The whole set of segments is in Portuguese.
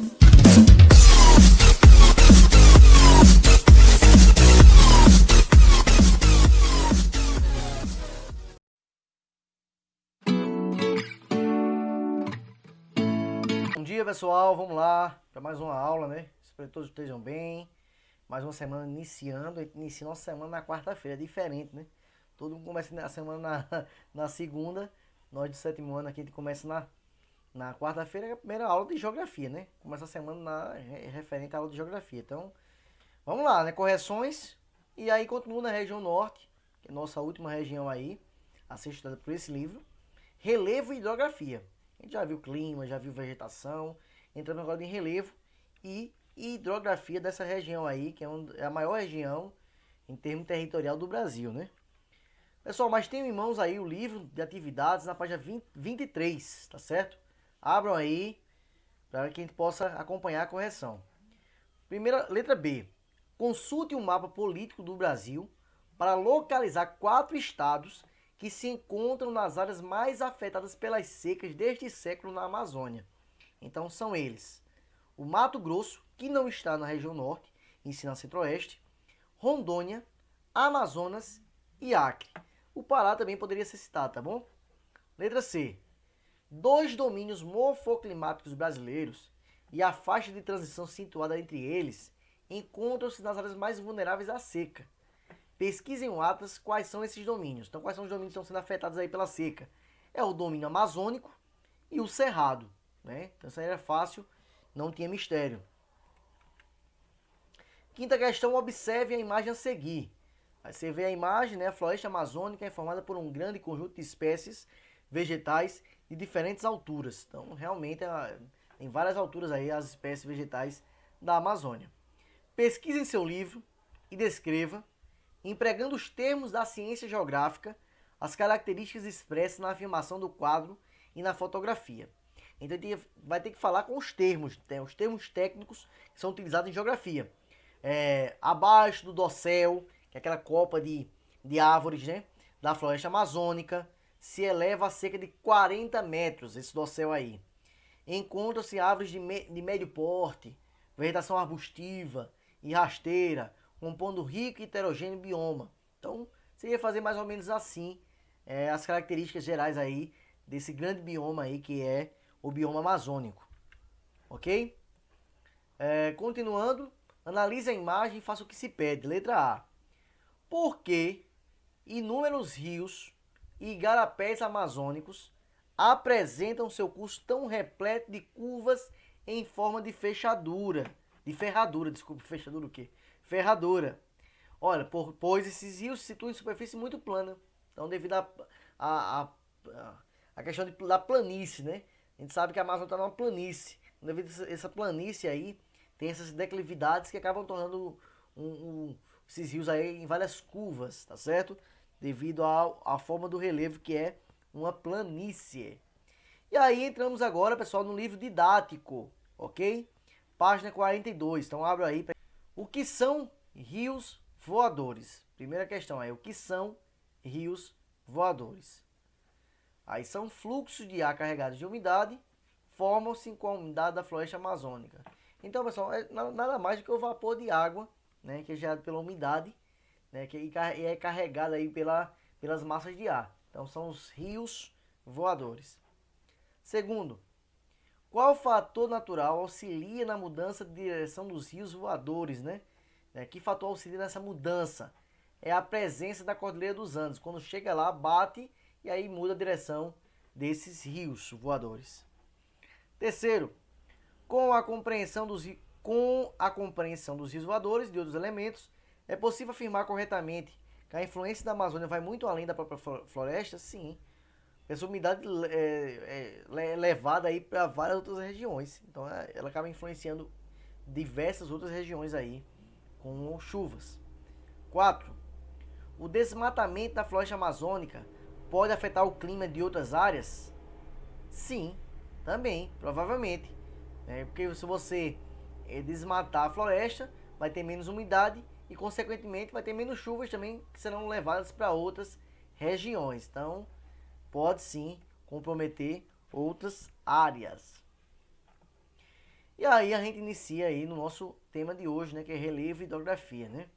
Bom dia, pessoal, vamos lá para mais uma aula, né? Espero que todos estejam bem. Mais uma semana iniciando, a gente inicia nossa semana na quarta-feira, é diferente, né? Todo mundo começa a semana na segunda, nós do sétimo ano aqui a gente começa na quarta-feira, é a primeira aula de geografia, né? Começa a semana referente à aula de geografia. Então, vamos lá, né? Correções, e aí continua na região norte, que é a nossa última região aí, a ser estudada por esse livro. Relevo e hidrografia. A gente já viu clima, já viu vegetação, entrando agora em relevo e hidrografia dessa região aí, que é a maior região em termo territorial do Brasil, né? Pessoal, mas tenho em mãos aí o livro de atividades na página 23, tá certo? Abram aí para que a gente possa acompanhar a correção. Primeira, letra B. Consulte o mapa político do Brasil para localizar 4 estados que se encontram nas áreas mais afetadas pelas secas deste século na Amazônia. Então são eles: o Mato Grosso, que não está na região norte, e sim na centro-oeste, Rondônia, Amazonas e Acre. O Pará também poderia ser citado, tá bom? Letra C. 2 domínios morfoclimáticos brasileiros e a faixa de transição situada entre eles encontram-se nas áreas mais vulneráveis à seca. Pesquisem o Atlas quais são esses domínios. Então, quais são os domínios que estão sendo afetados aí pela seca? É o domínio amazônico e o cerrado, né? Então, isso aí era fácil, não tinha mistério. Quinta questão, observe a imagem a seguir. Aí você vê a imagem, né? A floresta amazônica é formada por um grande conjunto de espécies vegetais de diferentes alturas. Então, realmente, tem várias alturas aí as espécies vegetais da Amazônia. Pesquise em seu livro e descreva, empregando os termos da ciência geográfica, as características expressas na afirmação do quadro e na fotografia. Então a gente vai ter que falar com os termos técnicos que são utilizados em geografia. Abaixo do dossel, que é aquela copa de árvores, né, da floresta amazônica, se eleva a cerca de 40 metros, esse dossel aí. Encontram-se árvores de médio porte, vegetação arbustiva e rasteira, compondo rico e heterogêneo bioma. Então, seria fazer mais ou menos assim as características gerais aí desse grande bioma aí que é o bioma amazônico. Ok? Continuando, analise a imagem e faça o que se pede. Letra A. Por que inúmeros rios e igarapés amazônicos apresentam seu curso tão repleto de curvas em forma de fechadura? De ferradura, desculpa, fechadura o quê? Ferradura. Olha, pois esses rios se situam em superfície muito plana. Então, devido a questão da planície, né? A gente sabe que a Amazônia está numa planície. Devido a essa planície aí, tem essas declividades que acabam tornando esses rios aí em várias curvas, tá certo? Devido à forma do relevo que é uma planície. E aí entramos agora, pessoal, no livro didático, ok? Página 42. Então, abra aí. O que são rios voadores? Primeira questão aí, o que são rios voadores? Aí são fluxos de ar carregados de umidade, formam-se com a umidade da floresta amazônica. Então, pessoal, é nada mais do que o vapor de água, né, que é gerado pela umidade, né, que é carregado aí pelas massas de ar. Então, são os rios voadores. Segundo, qual fator natural auxilia na mudança de direção dos rios voadores, né? Que fator auxilia nessa mudança? É a presença da Cordilheira dos Andes. Quando chega lá, bate e aí muda a direção desses rios voadores. Terceiro, com a compreensão dos rios voadores e de outros elementos, é possível afirmar corretamente que a influência da Amazônia vai muito além da própria floresta? Sim. Essa umidade é levada aí para várias outras regiões. Então ela acaba influenciando diversas outras regiões aí com chuvas. 4. O desmatamento da floresta amazônica pode afetar o clima de outras áreas? Sim, também, provavelmente. Porque se você desmatar a floresta, vai ter menos umidade e, consequentemente, vai ter menos chuvas também que serão levadas para outras regiões. Então, pode sim comprometer outras áreas. E aí a gente inicia aí no nosso tema de hoje, né, que é relevo e hidrografia, né?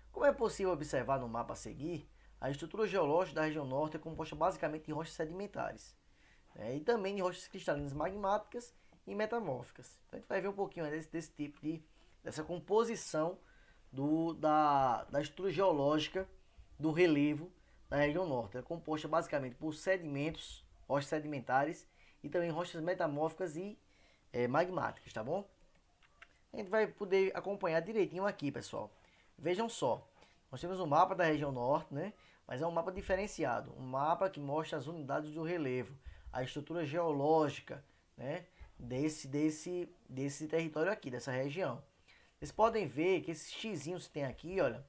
Como é possível observar no mapa a seguir, a estrutura geológica da região norte é composta basicamente de rochas sedimentares, né, e também de rochas cristalinas magmáticas e metamórficas. Então a gente vai ver um pouquinho desse tipo dessa composição da estrutura geológica do relevo da região norte. Ela é composta basicamente por sedimentos, rochas sedimentares e também rochas metamórficas e magmáticas, tá bom? A gente vai poder acompanhar direitinho aqui, pessoal. Vejam só, nós temos um mapa da região norte, né? Mas é um mapa diferenciado, um mapa que mostra as unidades do relevo, a estrutura geológica, né? Desse território aqui, dessa região. Vocês podem ver que esses xizinhos que tem aqui, olha,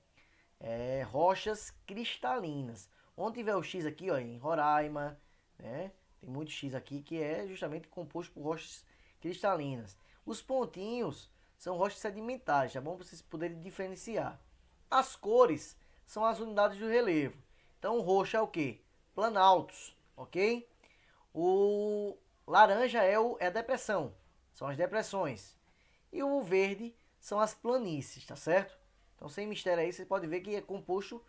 rochas cristalinas. Onde tiver o X aqui, ó, em Roraima, né? Tem muito X aqui que é justamente composto por rochas cristalinas. Os pontinhos são rochas sedimentares, tá bom? Para vocês poderem diferenciar. As cores são as unidades do relevo. Então, o roxo é o que? Planaltos, ok? O laranja é a depressão, são as depressões. E o verde são as planícies, tá certo? Então, sem mistério aí, você pode ver que é composto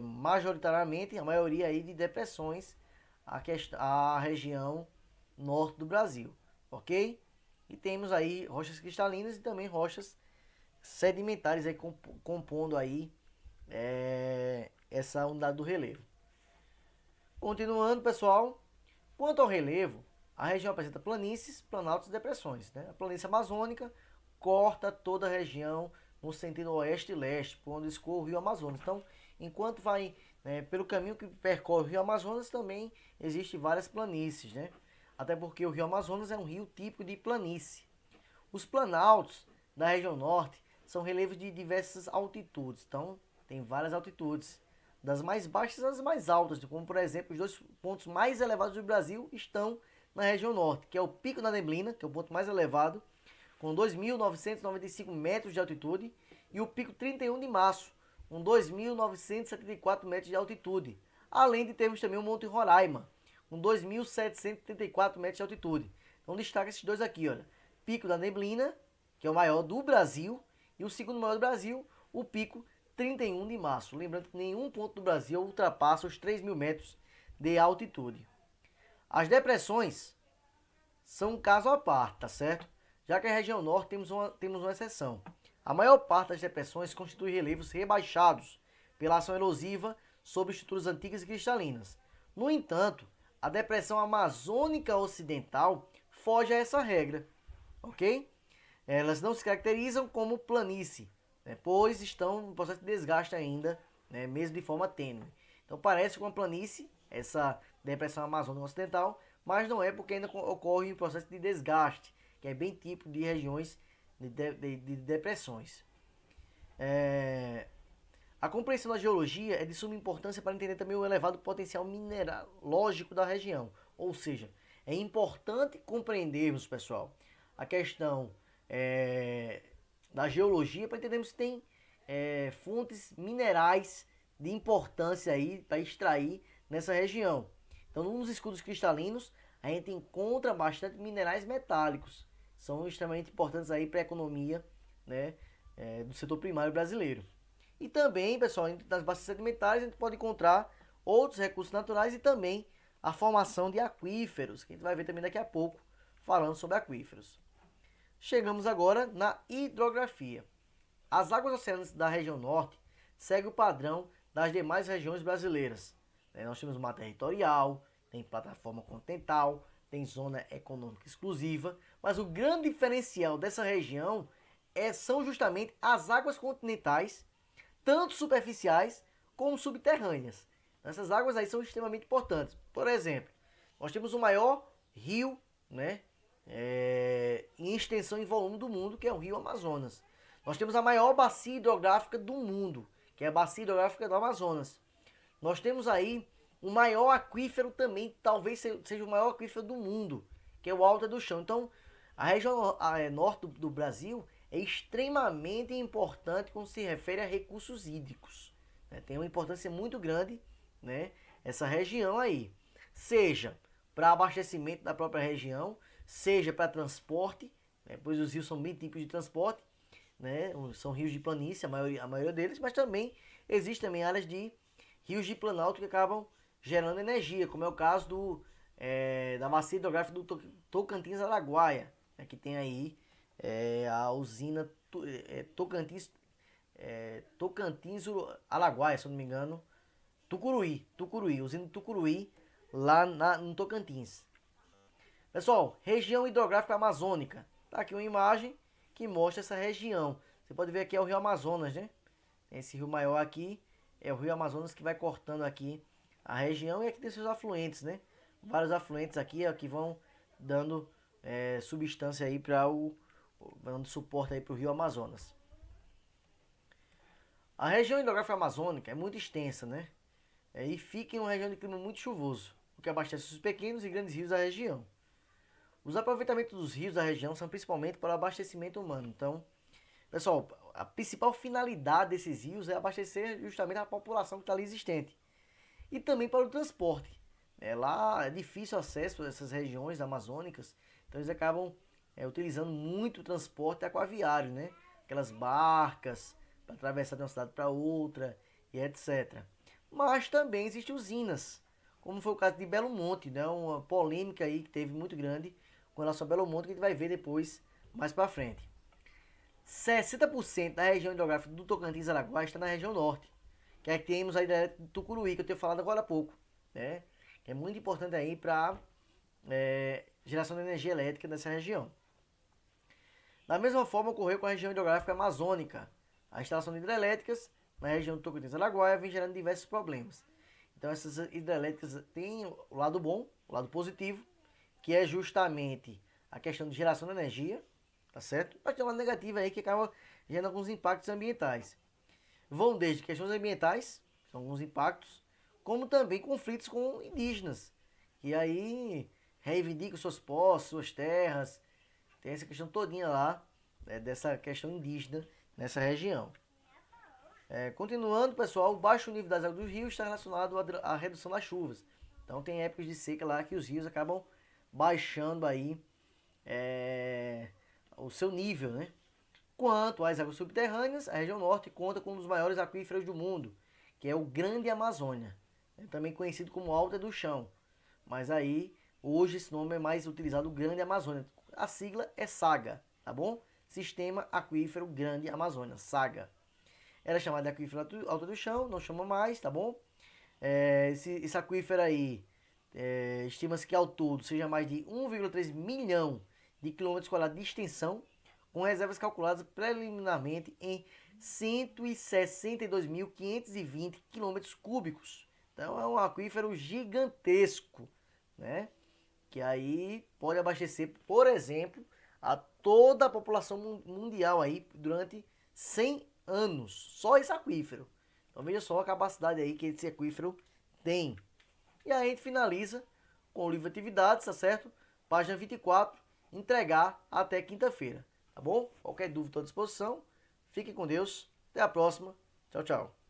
majoritariamente, a maioria aí de depressões, a região norte do Brasil, ok? E temos aí rochas cristalinas e também rochas sedimentares aí compondo aí essa unidade do relevo. Continuando, pessoal, quanto ao relevo, a região apresenta planícies, planaltos e depressões, né? A planície amazônica corta toda a região no sentido oeste e leste, por onde escorre o rio Amazonas. Então, enquanto vai pelo caminho que percorre o rio Amazonas, também existem várias planícies, né? Até porque o rio Amazonas é um rio típico de planície. Os planaltos da região norte são relevos de diversas altitudes, então tem várias altitudes, das mais baixas às mais altas, como por exemplo os dois pontos mais elevados do Brasil estão na região norte, que é o Pico da Neblina, que é o ponto mais elevado, com 2.995 metros de altitude, e o Pico 31 de Março, com 2.974 metros de altitude, além de termos também o Monte Roraima, com 2.734 metros de altitude. Então destaca esses dois aqui, olha, Pico da Neblina, que é o maior do Brasil, e o segundo maior do Brasil, o Pico 31 de Março. Lembrando que nenhum ponto do Brasil ultrapassa os 3.000 metros de altitude. As depressões são um caso à parte, tá certo? Já que a região norte temos uma exceção. A maior parte das depressões constitui relevos rebaixados pela ação erosiva sobre estruturas antigas e cristalinas. No entanto, a depressão amazônica ocidental foge a essa regra, ok? Elas não se caracterizam como planície, né, pois estão no processo de desgaste ainda, né, mesmo de forma tênue. Então parece com uma planície, essa depressão amazônica ocidental, mas não é, porque ainda ocorre um processo de desgaste, que é bem típico de regiões de depressões. A compreensão da geologia é de suma importância para entender também o elevado potencial mineralógico da região. Ou seja, é importante compreendermos, pessoal, a questão da geologia para entendermos se tem fontes minerais de importância aí para extrair nessa região. Então, nos escudos cristalinos, a gente encontra bastante minerais metálicos. São extremamente importantes aí para a economia, né, do setor primário brasileiro. E também, pessoal, nas bacias sedimentares a gente pode encontrar outros recursos naturais e também a formação de aquíferos, que a gente vai ver também daqui a pouco, falando sobre aquíferos. Chegamos agora na hidrografia. As águas oceânicas da região norte seguem o padrão das demais regiões brasileiras. Nós temos mar territorial, tem plataforma continental, tem zona econômica exclusiva, mas o grande diferencial dessa região são justamente as águas continentais, tanto superficiais como subterrâneas. Essas águas aí são extremamente importantes. Por exemplo, nós temos o maior rio, né, em extensão e volume do mundo, que é o rio Amazonas. Nós temos a maior bacia hidrográfica do mundo, que é a bacia hidrográfica do Amazonas. Nós temos aí o maior aquífero também, talvez seja o maior aquífero do mundo, que é o Alto do Chão. Então, a região norte do Brasil é extremamente importante quando se refere a recursos hídricos. Tem uma importância muito grande, né, essa região aí. Seja para abastecimento da própria região, seja para transporte, né? Pois os rios são bem tipos de transporte, né? São rios de planície, a maioria deles, mas também existem também áreas de rios de planalto que acabam gerando energia, como é o caso da bacia hidrográfica do Tocantins-Araguaia, né? Que tem aí a usina Tocantins-Araguaia, se eu não me engano, Tucuruí, usina Tucuruí, lá no Tocantins. Pessoal, região hidrográfica amazônica. Tá aqui uma imagem que mostra essa região. Você pode ver aqui é o Rio Amazonas, né? Esse rio maior aqui é o Rio Amazonas que vai cortando aqui a região e aqui tem seus afluentes, né? Vários afluentes aqui ó, que vão dando substância aí para dando suporte aí para o Rio Amazonas. A região hidrográfica amazônica é muito extensa, né? E fica em uma região de clima muito chuvoso, o que abastece os pequenos e grandes rios da região. Os aproveitamentos dos rios da região são principalmente para o abastecimento humano. Então, pessoal, a principal finalidade desses rios é abastecer justamente a população que está ali existente. E também para o transporte. Lá é difícil acesso a essas regiões amazônicas, então eles acabam utilizando muito o transporte aquaviário, né? Aquelas barcas para atravessar de uma cidade para outra e etc. Mas também existem usinas, como foi o caso de Belo Monte, né? Uma polêmica aí que teve muito grande com relação a Belo Monte, que a gente vai ver depois, mais para frente. 60% da região hidrográfica do Tocantins-Araguaia está na região norte, que é que temos a hidrelétrica de Tucuruí, que eu tenho falado agora há pouco, né? Que é muito importante aí para geração de energia elétrica nessa região. Da mesma forma ocorreu com a região hidrográfica amazônica. A instalação de hidrelétricas na região do Tocantins-Araguaia vem gerando diversos problemas. Então essas hidrelétricas têm o lado bom, o lado positivo, que é justamente a questão de geração de energia, tá certo? Mas tem uma negativa aí que acaba gerando alguns impactos ambientais. Vão desde questões ambientais, são alguns impactos, como também conflitos com indígenas, que aí reivindicam seus postos, suas terras, tem essa questão todinha lá, dessa questão indígena nessa região. Continuando, pessoal, o baixo nível das águas dos rios está relacionado à redução das chuvas. Então tem épocas de seca lá que os rios acabam baixando aí o seu nível, né? Quanto às águas subterrâneas, a região norte conta com um dos maiores aquíferos do mundo, que é o Grande Amazônia, também conhecido como Alta do Chão. Mas aí, hoje esse nome é mais utilizado, o Grande Amazônia. A sigla é SAGA, tá bom? Sistema Aquífero Grande Amazônia, SAGA. Era chamado de aquífero Alta do Chão, não chama mais, tá bom? Esse aquífero aí, estima-se que ao todo seja mais de 1,3 milhão de quilômetros quadrados de extensão, com reservas calculadas preliminarmente em 162.520 quilômetros cúbicos. Então é um aquífero gigantesco, né? Que aí pode abastecer, por exemplo, a toda a população mundial aí durante 100 anos. Só esse aquífero. Então veja só a capacidade aí que esse aquífero tem. E aí a gente finaliza com o livro de atividades, tá certo? Página 24, entregar até quinta-feira, tá bom? Qualquer dúvida à disposição. Fique com Deus. Até a próxima. Tchau, tchau.